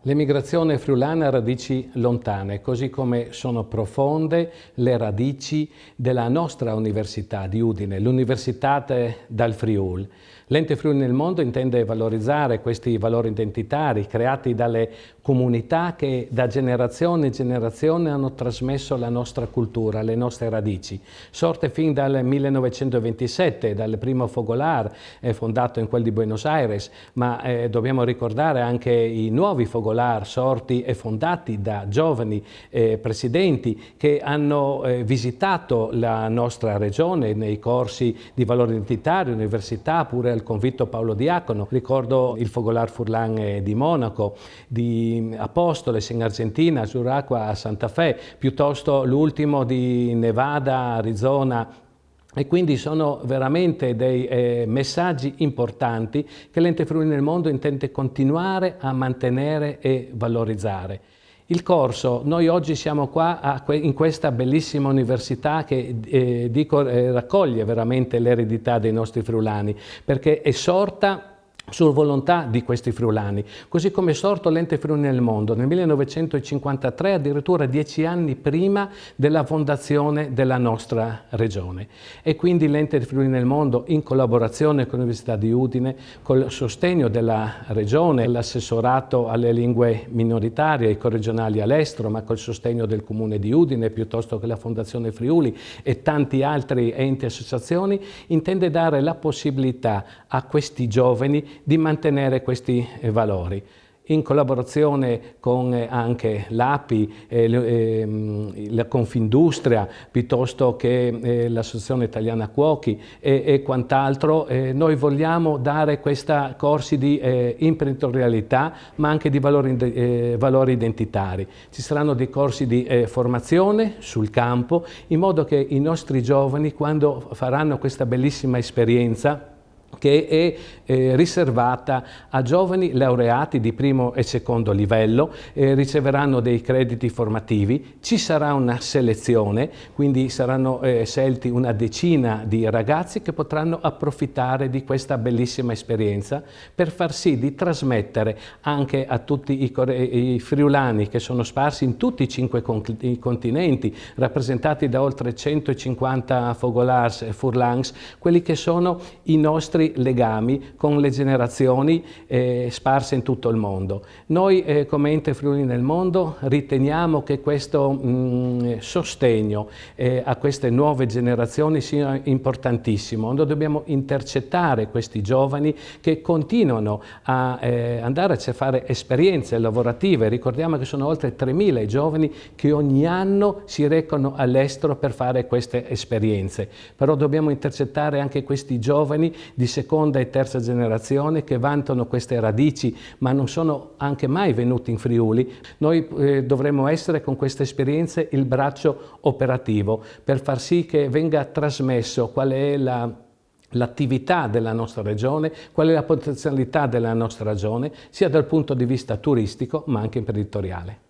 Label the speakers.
Speaker 1: L'emigrazione friulana ha radici lontane, così come sono profonde le radici della nostra Università di Udine, l'Università dal Friul. L'Ente Friuli nel Mondo intende valorizzare questi valori identitari creati dalle comunità che da generazione in generazione hanno trasmesso la nostra cultura, le nostre radici. Sorte fin dal 1927, dal primo fogolar fondato in quel di Buenos Aires, ma dobbiamo ricordare anche i nuovi fogolar sorti e fondati da giovani presidenti che hanno visitato la nostra regione nei corsi di valori identitari, università, pure al convitto Paolo Diacono. Ricordo il fogolar Furlan di Monaco, di Apostoles in Argentina, Suracqua a Santa Fe, piuttosto l'ultimo di Nevada, Arizona. E quindi sono veramente dei messaggi importanti che l'Ente Friuli nel Mondo intende continuare a mantenere e valorizzare. Il corso, noi oggi siamo qua in questa bellissima università che raccoglie veramente l'eredità dei nostri friulani, perché è sorta su volontà di questi friulani, così come è sorto l'Ente Friuli nel Mondo nel 1953, addirittura 10 anni prima della fondazione della nostra regione. E quindi l'Ente Friuli nel Mondo, in collaborazione con l'Università di Udine, col sostegno della regione, l'assessorato alle lingue minoritarie, i corregionali all'estero, ma col sostegno del Comune di Udine, piuttosto che la Fondazione Friuli e tanti altri enti e associazioni, intende dare la possibilità a questi giovani di mantenere questi valori. In collaborazione con anche l'API, la Confindustria, piuttosto che l'Associazione Italiana Cuochi e quant'altro, noi vogliamo dare questi corsi di imprenditorialità, ma anche di valori identitari. Ci saranno dei corsi di formazione sul campo, in modo che i nostri giovani, quando faranno questa bellissima esperienza, che è riservata a giovani laureati di primo e secondo livello, riceveranno dei crediti formativi, ci sarà una selezione, quindi saranno scelti una decina di ragazzi che potranno approfittare di questa bellissima esperienza per far sì di trasmettere anche a tutti i friulani che sono sparsi in tutti i 5 continenti, rappresentati da oltre 150 fogolars e furlans, quelli che sono i nostri legami con le generazioni sparse in tutto il mondo. Noi come Ente Friuli nel Mondo riteniamo che questo sostegno a queste nuove generazioni sia importantissimo. Noi dobbiamo intercettare questi giovani che continuano a andare a fare esperienze lavorative. Ricordiamo che sono oltre 3.000 i giovani che ogni anno si recano all'estero per fare queste esperienze. Però dobbiamo intercettare anche questi giovani di seconda e terza generazione che vantano queste radici ma non sono anche mai venuti in Friuli. Noi dovremmo essere con queste esperienze il braccio operativo per far sì che venga trasmesso qual è l'attività della nostra regione, qual è la potenzialità della nostra regione, sia dal punto di vista turistico ma anche imprenditoriale.